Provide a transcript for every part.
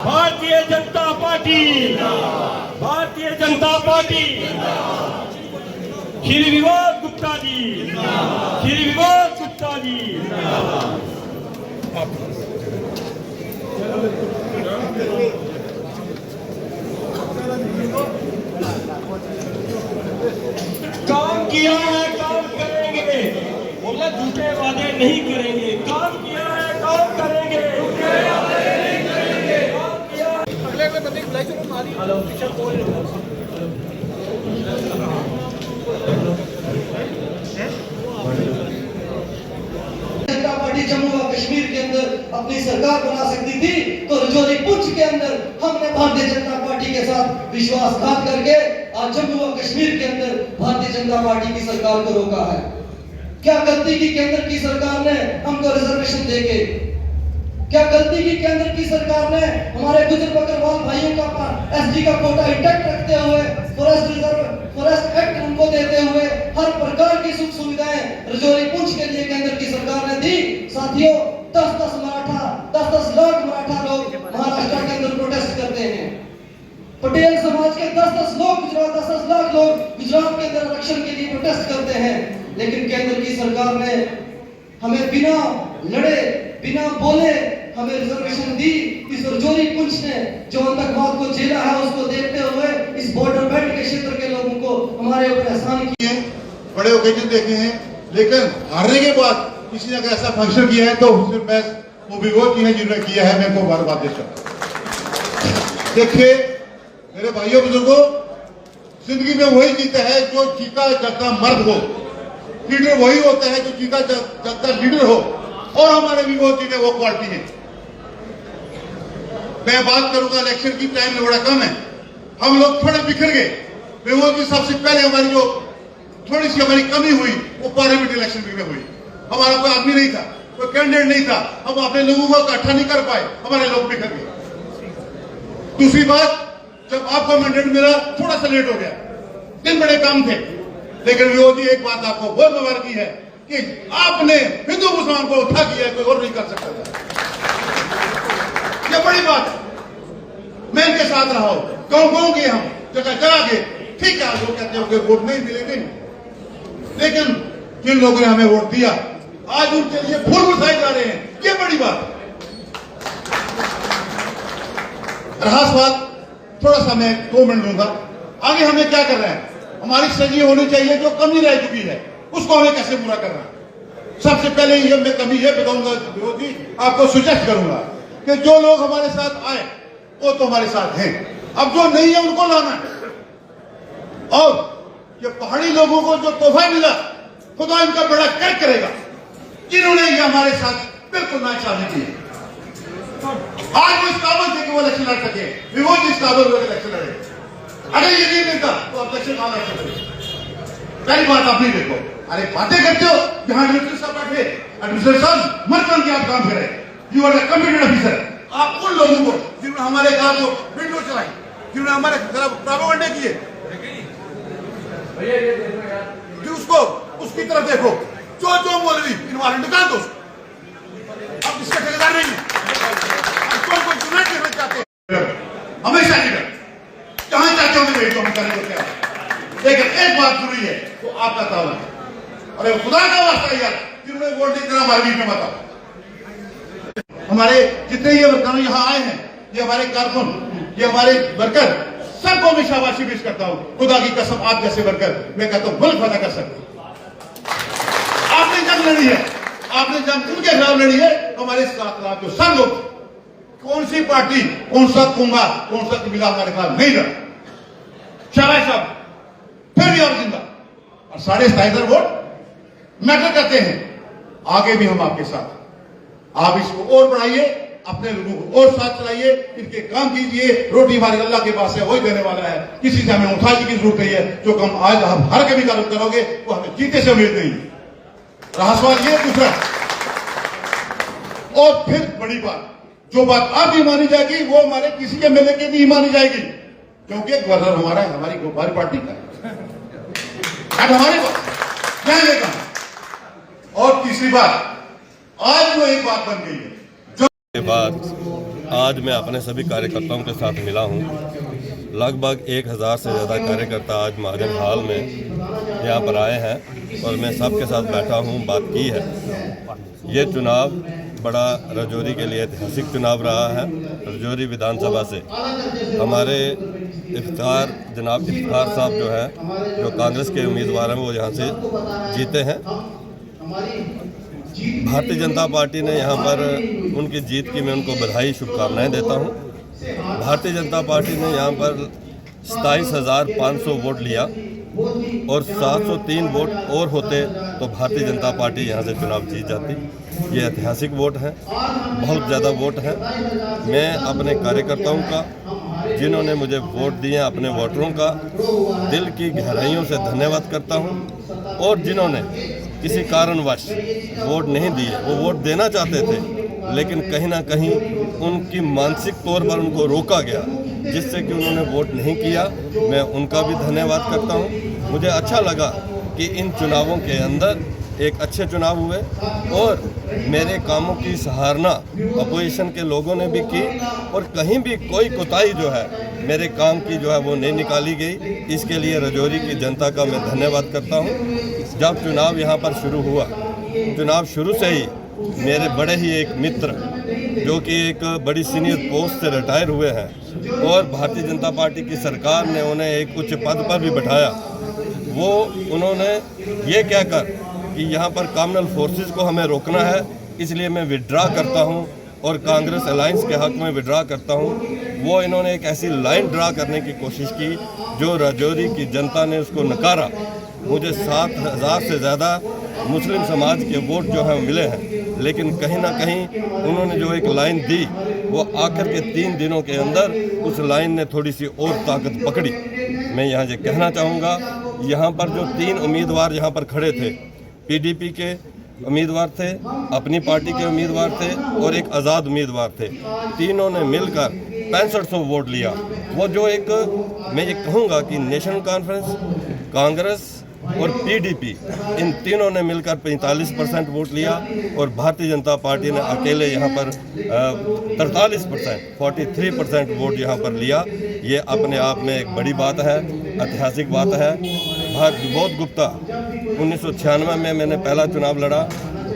Bharatiya Janata party, Bharatiya Janata party, Shri विवाद गुप्ता जी, श्री विवाद गुप्ता जी। काम किया है, काम करेंगे, बोला झूठे वादे नहीं करेंगे। काम किया है, काम करेंगे, जनता पार्टी जम्मू व कश्मीर के अंदर अपनी सरकार बना सकती थी, तो रजौरी पुंछ के अंदर हमने भारतीय जनता पार्टी के साथ विश्वासघात करके आज जम्मू व कश्मीर के अंदर भारतीय जनता पार्टी की सरकार को रोका है। क्या गलती की केंद्र की सरकार ने हमको रिजर्वेशन देके? क्या गलती की केंद्र की सरकार ने हमारे गुजर बकरवाल भाइयों का एसडी का कोटा इंटैक्ट रखते हुए फॉरेस्ट एक्ट उनको देते हुए हर प्रकार की सुख सुविधाएं रजौरी पुंछ के लिए केंद्र की सरकार ने दी। साथियों, 10-10 लाख मराठा लोग महाराष्ट्र के अंदर प्रोटेस्ट करते हैं। पटेल समाज के 10-10 लाख लोग गुजरात के अंदर आरक्षण के लिए प्रोटेस्ट करते हैं। लेकिन केंद्र की सरकार ने हमें बिना लड़े, बिना बोले हमें रिजर्वेशन दी। इस रजौरी पुंछ ने जो आतंकवाद को झेला है, उसको देखते हुए इस बॉर्डर बेल्ट के क्षेत्र के लोगों को हमारे ऊपर एहसान किए। बड़े ओकेजन देखे हैं, लेकिन हारने के बाद किसी ने अगर ऐसा फंक्शन किया है तो सिर्फ मैं वो भी वो चीजें जिन्होंने किया है, मैं को बार बार देख सकता। देखिए मेरे भाइयों बुजुर्गों, जिंदगी में वही जीता है जो जीता जगता मर्द हो। लीडर वही होता है जो जीता जगता लीडर हो, और हमारे विभूति में वो क्वालिटी है। मैं बात करूंगा इलेक्शन की, टाइम में बड़ा कम है, हम लोग थोड़े बिखर गए। विभूति सबसे पहले हमारी जो थोड़ी सी हमारी कमी हुई वो पार्लियामेंट इलेक्शन में हुई। हमारा कोई आदमी नहीं था, कोई कैंडिडेट नहीं था, हम अपने लोगों को इकट्ठा नहीं कर पाए, हमारे लोग बिखर गए। दूसरी बात, जब आपको मैंडेट मिला थोड़ा सा लेट हो गया, दिन बड़े कम थे, लेकिन विभूति एक बात आपको बहुत मुबारकी है कि आपने हिंदू मुसलमान को उठा किया, कोई और नहीं कर सकता था। यह बड़ी बात है। मैं इनके साथ रहा हूं, गाँव गए, हम जगह जगह गए। ठीक है, लोग कहते हैं कि वोट नहीं मिले, नहीं, लेकिन जिन लोगों ने हमें वोट दिया आज उनके लिए फूल बरसाए जा रहे हैं, ये बड़ी बात है। रहा सवाल, थोड़ा सा मैं 2 मिनट दूंगा। आगे हमें क्या कर रहे हैं? हमारी स्ट्रेटजी होनी चाहिए, जो कमी रह चुकी है उसको हमें कैसे पूरा करना है। सबसे पहले ये मैं कमी ये बताऊंगा, विरोधी आपको सुजेस्ट करूंगा कि जो लोग हमारे साथ आए वो तो हमारे साथ हैं, अब जो नहीं है उनको लाना है। और ये पहाड़ी लोगों को जो तोहफा मिला, खुदा इनका बड़ा खैर करेगा, जिन्होंने ये हमारे साथ बिल्कुल नाइंसाफी की। आज वो इस काबिल थे कि वो इलेक्शन लड़ सके, विभूति इस काबिल लोग इलेक्शन लड़े। अगर ये नहीं मिलता तो अब इलेक्शन कहां लड़ सकते? पहली बात आप नहीं देखो, अरे बातें करते हो, जहां एडमिनिस्ट्रेटर साहब बैठे, एडमिनिस्ट्रेटर साहब मत बन के आप काम करें। You are the committed officer. आप उन लोगों को जिन्होंने हमारे गांव को विंडो चलाई, जिन्होंने हमारे प्रोपेगेंडा किए, कि उसको उसकी तरफ देखो, जो मौलवी इन्वायरमेंट निकाल दो उसको। अब इसका ठेकेदार नहीं है, कोई चुनाव करना चाहते हैं, हमेशा लीडर जहां चाहते होंगे वही तो हम करेंगे क्या। लेकिन एक बात जरूरी है, वो आपका तावन है। अरे खुदा का वास्ता यार, जिन्होंने वोट नहीं करा हमारे बीच में बताओ। हमारे जितने ये वर्कर यहाँ आए हैं, ये हमारे कारकुन, ये हमारे वर्कर, सबको मैं शाबाशी पेश करता हूँ। खुदा की कसम, आप जैसे वर्कर मैं कहता हूँ मुल्क फना कर सकते। आपने जंग लड़ी है, आपने जंग उनके खिलाफ लड़ी है, हमारे साथ जो सब लोग, कौन सी पार्टी, कौन सा कुंभा, कौन सा कबीला हमारे खिलाफ नहीं लड़ा। शाबाश साहब, फिर भी आप जिंदा। और 27.5 वोट मैटर करते हैं। आगे भी हम आपके साथ, आप इसको और बढ़ाइए, अपने लोगों को और साथ चलाइए, इनके काम कीजिए। रोटी हमारे अल्लाह के पास है, वही देने वाला है, किसी से हमें उठाने की जरूरत नहीं है। जो काम आज हम हर कभी काम करोगे वो हमें जीते से उम्मीद नहीं। रहा सवाल ये दूसरा, और फिर बड़ी बात, जो बात आप ही मानी जाएगी वो हमारे किसी के मिलने की नहीं मानी जाएगी, क्योंकि गवर्नर हमारा है, हमारी पार्टी का हमारे पास जाएगा। और तीसरी बात, आज वो एक बात बन गई है, जो के बाद आज मैं अपने सभी कार्यकर्ताओं के साथ मिला हूँ। लगभग 1000 से ज़्यादा कार्यकर्ता आज महाजन हाल में यहाँ पर आए हैं और मैं सबके साथ बैठा हूँ, बात की है। ये चुनाव बड़ा राजौरी के लिए ऐतिहासिक चुनाव रहा है। राजौरी विधानसभा से हमारे जनाब इफ्तार साहब जो है, जो कांग्रेस के उम्मीदवार हैं, वो यहाँ से जीते हैं। भारतीय जनता पार्टी ने यहाँ पर उनकी जीत की मैं उनको बधाई शुभकामनाएं देता हूँ। भारतीय जनता पार्टी ने यहाँ पर 27,500 वोट लिया और 703 वोट और होते तो भारतीय जनता पार्टी यहाँ से चुनाव जीत जाती। ये ऐतिहासिक वोट है, बहुत ज़्यादा वोट है। मैं अपने कार्यकर्ताओं का, जिन्होंने मुझे वोट दिए, अपने वोटरों का दिल की गहराइयों से धन्यवाद करता हूँ। और जिन्होंने किसी कारणवश वोट नहीं दिए, वो वोट देना चाहते थे लेकिन कहीं ना कहीं उनकी मानसिक तौर पर उनको रोका गया, जिससे कि उन्होंने वोट नहीं किया, मैं उनका भी धन्यवाद करता हूँ। मुझे अच्छा लगा कि इन चुनावों के अंदर एक अच्छे चुनाव हुए और मेरे कामों की सराहना अपोजिशन के लोगों ने भी की और कहीं भी कोई कोताही जो है मेरे काम की जो है वो नहीं निकाली गई। इसके लिए राजौरी की जनता का मैं धन्यवाद करता हूँ। जब चुनाव यहाँ पर शुरू हुआ, चुनाव शुरू से ही मेरे बड़े ही एक मित्र जो कि एक बड़ी सीनियर पोस्ट से रिटायर हुए हैं और भारतीय जनता पार्टी की सरकार ने उन्हें एक उच्च पद पर भी बैठाया, वो उन्होंने ये कहकर कि यहाँ पर कॉमनल फोर्सेस को हमें रोकना है, इसलिए मैं विड्रा करता हूँ और कांग्रेस अलायंस के हक में विड्रा करता हूँ। वो इन्होंने एक ऐसी लाइन ड्रा करने की कोशिश की जो राजौरी की जनता ने उसको नकारा। मुझे 7,000 से ज़्यादा मुस्लिम समाज के वोट जो हैं मिले हैं, लेकिन कहीं ना कहीं उन्होंने जो एक लाइन दी, वो आखिर के 3 दिनों के अंदर उस लाइन ने थोड़ी सी और ताकत पकड़ी। मैं यहाँ ये कहना चाहूँगा, यहाँ पर जो 3 उम्मीदवार यहाँ पर खड़े थे, पीडीपी के उम्मीदवार थे, अपनी पार्टी के उम्मीदवार थे और एक आज़ाद उम्मीदवार थे, तीनों ने मिलकर 6500 वोट लिया। वो जो एक मैं ये कहूँगा कि नेशनल कॉन्फ्रेंस, कांग्रेस और पीडीपी, इन तीनों ने मिलकर 45% वोट लिया और भारतीय जनता पार्टी ने अकेले यहाँ पर 43% वोट यहाँ पर लिया। ये अपने आप में एक बड़ी बात है, ऐतिहासिक बात है। विबोध गुप्ता 1996 में मैंने पहला चुनाव लड़ा,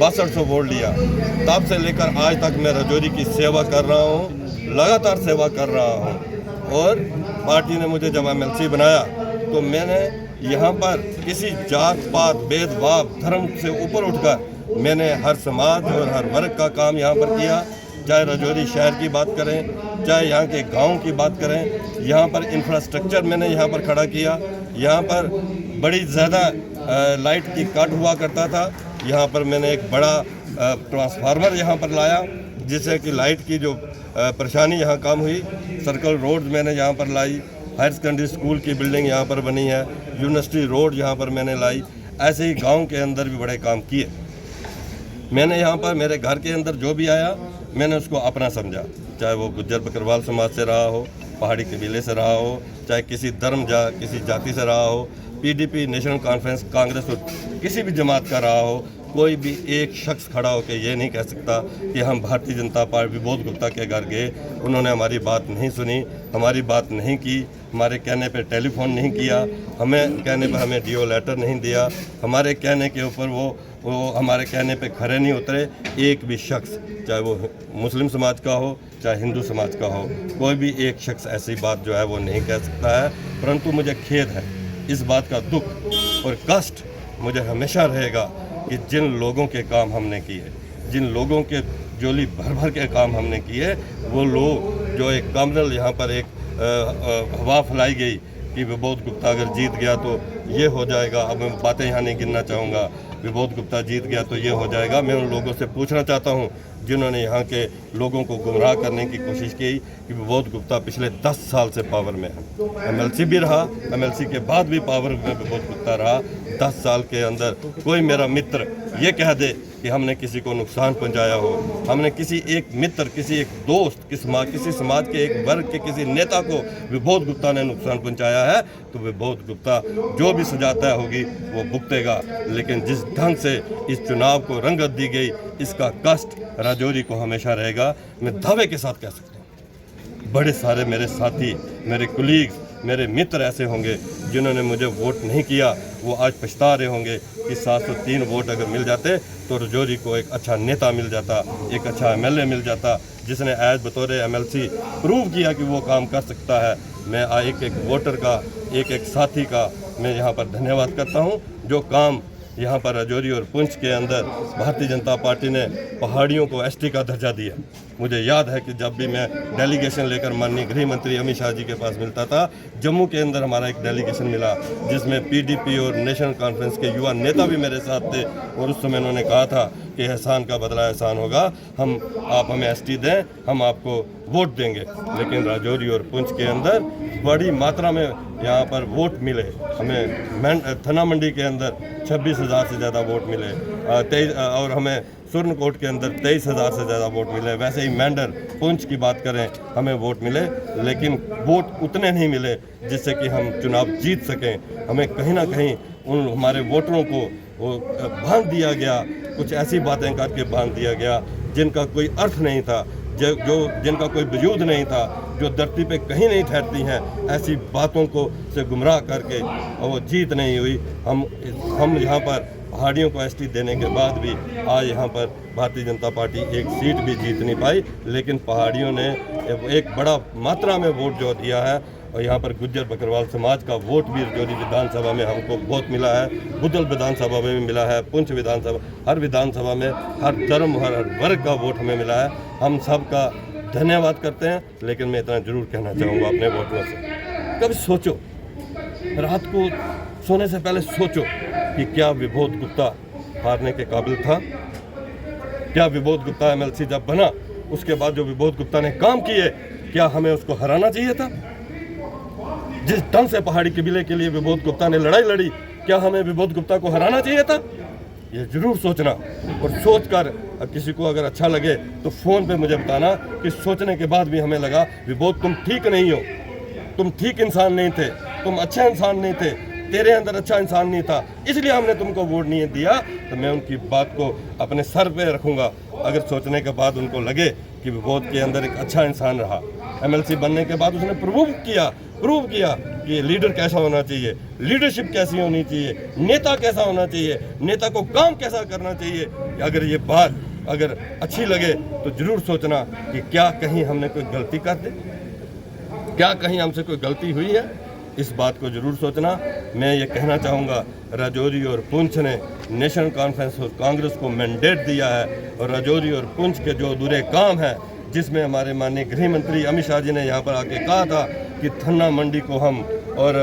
6200 वोट लिया। तब से लेकर आज तक मैं राजौरी की सेवा कर रहा हूँ, लगातार सेवा कर रहा हूँ। और पार्टी ने मुझे जब MLC बनाया तो मैंने यहाँ पर किसी जात पात भेदभाव धर्म से ऊपर उठकर मैंने हर समाज और हर वर्ग का काम यहाँ पर किया। चाहे राजौरी शहर की बात करें, चाहे यहाँ के गांव की बात करें, यहाँ पर इंफ्रास्ट्रक्चर मैंने यहाँ पर खड़ा किया। यहाँ पर बड़ी ज़्यादा लाइट की कट हुआ करता था, यहाँ पर मैंने एक बड़ा ट्रांसफार्मर यहाँ पर लाया, जिससे कि लाइट की जो परेशानी यहाँ कम हुई। सर्कल रोड मैंने यहाँ पर लाई, हायर सेकेंडरी स्कूल की बिल्डिंग यहाँ पर बनी है, यूनिवर्सिटी रोड यहाँ पर मैंने लाई। ऐसे ही गांव के अंदर भी बड़े काम किए। मैंने यहाँ पर मेरे घर के अंदर जो भी आया मैंने उसको अपना समझा, चाहे वो गुज्जर बकरवाल समाज से रहा हो, पहाड़ी कबीले से रहा हो, चाहे किसी धर्म किसी जाति से रहा हो, पीडीपी, नेशनल कॉन्फ्रेंस, कांग्रेस और किसी भी जमात का रहा हो। कोई भी एक शख्स खड़ा होकर ये नहीं कह सकता कि हम भारतीय जनता पार्टी विबोध गुप्ता के घर गए, उन्होंने हमारी बात नहीं सुनी, हमारी बात नहीं की, हमारे कहने पे टेलीफोन नहीं किया, हमें कहने पर हमें डीओ लेटर नहीं दिया, हमारे कहने के ऊपर वो हमारे कहने पे खरे नहीं उतरे। एक भी शख्स, चाहे वो मुस्लिम समाज का हो चाहे हिंदू समाज का हो, कोई भी एक शख्स ऐसी बात जो है वो नहीं कह सकता है। परंतु मुझे खेद है, इस बात का दुख और कष्ट मुझे हमेशा रहेगा कि जिन लोगों के काम हमने किए, जिन लोगों के जोली भर भर के काम हमने किए, वो लोग जो एक कॉमनल यहाँ पर एक हवा फैलाई गई कि विबोध गुप्ता अगर जीत गया तो ये हो जाएगा। अब मैं बातें यहाँ नहीं गिनना चाहूँगा, विबोध गुप्ता जीत गया तो ये हो जाएगा। मैं उन लोगों से पूछना चाहता हूँ जिन्होंने यहाँ के लोगों को गुमराह करने की कोशिश की कि विबोध गुप्ता पिछले 10 साल से पावर में है, MLC भी रहा, MLC के बाद भी पावर में विबोध गुप्ता रहा। 10 साल के अंदर कोई मेरा मित्र ये कह दे कि हमने किसी को नुकसान पहुंचाया हो, हमने किसी एक मित्र, किसी एक दोस्त, किसी समाज के एक वर्ग के किसी नेता को विबोध गुप्ता ने नुकसान पहुंचाया है, तो विबोध गुप्ता जो भी सजा तय होगी वो भुगतेगा। लेकिन जिस ढंग से इस चुनाव को रंगत दी गई, इसका कष्ट राजौरी को हमेशा रहेगा। मैं दावे के साथ कह सकता हूँ। बड़े सारे मेरे साथी, मेरे कुलीग्स, मेरे मित्र ऐसे होंगे जिन्होंने मुझे वोट नहीं किया, वो आज पछता रहे होंगे कि 703 वोट अगर मिल जाते तो रजौरी को एक अच्छा नेता मिल जाता, एक अच्छा MLA मिल जाता, जिसने एज बतौर MLC प्रूव किया कि वो काम कर सकता है। मैं एक एक वोटर का, एक एक साथी का मैं यहाँ पर धन्यवाद करता हूँ। जो काम यहाँ पर रजौरी और पुंछ के अंदर भारतीय जनता पार्टी ने पहाड़ियों को ST का दर्जा दिया। मुझे याद है कि जब भी मैं डेलीगेशन लेकर माननीय गृह मंत्री अमित शाह जी के पास मिलता था, जम्मू के अंदर हमारा एक डेलीगेशन मिला जिसमें PDP और नेशनल कॉन्फ्रेंस के युवा नेता भी मेरे साथ थे, और उस समय उन्होंने कहा था कि एहसान का बदला एहसान होगा, आप हमें ST दें, हम आपको वोट देंगे। लेकिन रजौरी और पुंछ के अंदर बड़ी मात्रा में यहाँ पर वोट मिले हमें। थना मंडी के अंदर 26,000 से ज़्यादा वोट मिले, और हमें सुरनकोट के अंदर 23,000 से ज़्यादा वोट मिले। वैसे ही मेंढर पुंछ की बात करें, हमें वोट मिले, लेकिन वोट उतने नहीं मिले जिससे कि हम चुनाव जीत सकें। हमें कहीं ना कहीं उन हमारे वोटरों को वो बांध दिया गया, कुछ ऐसी बातें करके बांध दिया गया जिनका कोई अर्थ नहीं था, जिनका कोई वजूद नहीं था, जो धरती पे कहीं नहीं ठहरती हैं। ऐसी बातों को से गुमराह करके और वो जीत नहीं हुई। हम यहाँ पर पहाड़ियों को ST देने के बाद भी आज यहाँ पर भारतीय जनता पार्टी एक सीट भी जीत नहीं पाई, लेकिन पहाड़ियों ने एक बड़ा मात्रा में वोट जो दिया है, और यहाँ पर गुज्जर बकरवाल समाज का वोट भी रजौरी विधानसभा में हमको बहुत मिला है, बुधल विधानसभा में भी मिला है, पुंछ विधानसभा, हर विधानसभा में हर धर्म हर वर्ग का वोट हमें मिला है। हम सब का धन्यवाद करते हैं। लेकिन मैं इतना जरूर कहना चाहूँगा अपने वोटरों से, कभी सोचो, रात को सोने से पहले सोचो कि क्या विबोध गुप्ता हारने के काबिल था? क्या विबोध गुप्ता MLC जब बना, उसके बाद जो विबोध गुप्ता ने काम किए, क्या हमें उसको हराना चाहिए था? जिस ढंग से पहाड़ी कबीले के लिए विबोध गुप्ता ने लड़ाई लड़ी, क्या हमें विबोध गुप्ता को हराना चाहिए था? ये जरूर सोचना, और सोचकर किसी को अगर अच्छा लगे तो फ़ोन पे मुझे बताना कि सोचने के बाद भी हमें लगा विबोध तुम ठीक नहीं हो, तुम ठीक इंसान नहीं थे, तुम अच्छे इंसान नहीं थे, तेरे अंदर अच्छा इंसान नहीं था, इसलिए हमने तुमको वोट नहीं दिया। तो मैं उनकी बात को अपने सर पे रखूँगा। अगर सोचने के बाद उनको लगे कि विबोध के अंदर एक अच्छा इंसान रहा, MLC बनने के बाद उसने प्रूव किया कि लीडर कैसा होना चाहिए, लीडरशिप कैसी होनी चाहिए, नेता कैसा होना चाहिए, नेता को काम कैसा करना चाहिए। अगर ये बात अगर अच्छी लगे तो ज़रूर सोचना कि क्या कहीं हमने कोई गलती कर दी, क्या कहीं हमसे कोई गलती हुई है, इस बात को ज़रूर सोचना। मैं ये कहना चाहूँगा, रजौरी और पुंछ ने नेशनल कॉन्फ्रेंस और कांग्रेस को मैंडेट दिया है, और रजौरी और पुंछ के जो अधूरे काम हैं, जिसमें हमारे माननीय गृह मंत्री अमित शाह जी ने यहाँ पर आके कहा था कि थन्ना मंडी को हम और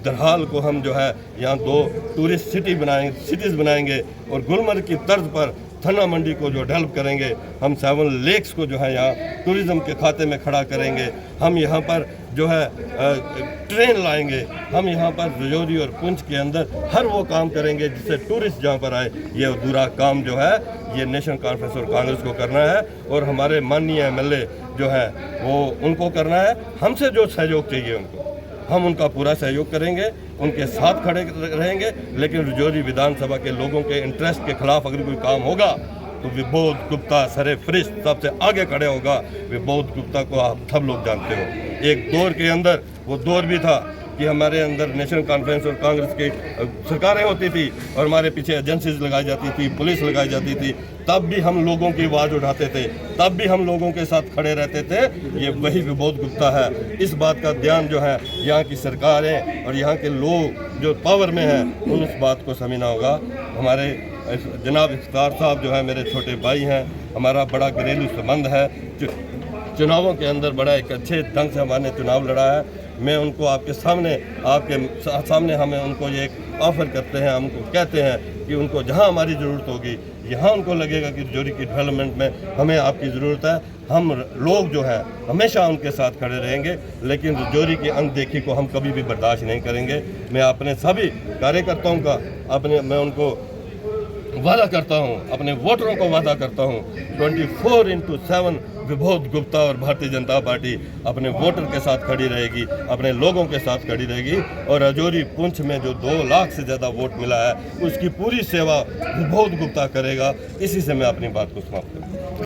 दरहाल को हम जो है यहाँ 2 टूरिस्ट सिटीज़ बनाएंगे, और गुलमर्ग की तर्ज पर थन्ना मंडी को जो डेवलप करेंगे, हम 7 लेक्स को जो है यहाँ टूरिज़्म के खाते में खड़ा करेंगे, हम यहाँ पर जो है ट्रेन लाएंगे, हम यहाँ पर रजौरी और पुंछ के अंदर हर वो काम करेंगे जिससे टूरिस्ट जहाँ पर आए। ये अधूरा काम जो है ये नेशनल कॉन्फ्रेंस और कांग्रेस को करना है, और हमारे माननीय MLA जो है वो उनको करना है। हमसे जो सहयोग चाहिए उनको, हम उनका पूरा सहयोग करेंगे, उनके साथ खड़े रहेंगे। लेकिन रजौरी विधानसभा के लोगों के इंटरेस्ट के खिलाफ अगर कोई काम होगा तो विबोध गुप्ता सरे फरिश्त सबसे आगे खड़े होगा। विबोध गुप्ता को आप सब लोग जानते हो। एक दौर के अंदर वो दौर भी था कि हमारे अंदर नेशनल कॉन्फ्रेंस और कांग्रेस की सरकारें होती थी और हमारे पीछे एजेंसीज लगाई जाती थी, पुलिस लगाई जाती थी, तब भी हम लोगों की आवाज़ उठाते थे, तब भी हम लोगों के साथ खड़े रहते थे। ये वही विबोध गुप्ता है। इस बात का ध्यान जो है यहाँ की सरकारें और यहाँ के लोग जो पावर में हैं उन उस बात को समझना होगा। हमारे जनाब इफ्तार साहब जो है मेरे छोटे भाई हैं, हमारा बड़ा घरेलू संबंध है। चुनावों के अंदर बड़ा एक अच्छे ढंग से हमारे चुनाव लड़ा है। मैं उनको आपके सामने हमें उनको ये एक ऑफ़र करते हैं, हम उनको कहते हैं कि उनको जहां हमारी ज़रूरत होगी, यहाँ उनको लगेगा कि रजौरी की डेवलपमेंट में हमें आपकी ज़रूरत है, हम लोग जो है हमेशा उनके साथ खड़े रहेंगे। लेकिन रजौरी की अनदेखी को हम कभी भी बर्दाश्त नहीं करेंगे। मैं अपने सभी कार्यकर्ताओं का मैं उनको वादा करता हूं, अपने वोटरों को वादा करता हूं, 24/7 विबोध गुप्ता और भारतीय जनता पार्टी अपने वोटर के साथ खड़ी रहेगी, अपने लोगों के साथ खड़ी रहेगी। और रजौरी पुंछ में जो 2 लाख से ज़्यादा वोट मिला है उसकी पूरी सेवा विबोध गुप्ता करेगा। इसी से मैं अपनी बात को समाप्त करूँ।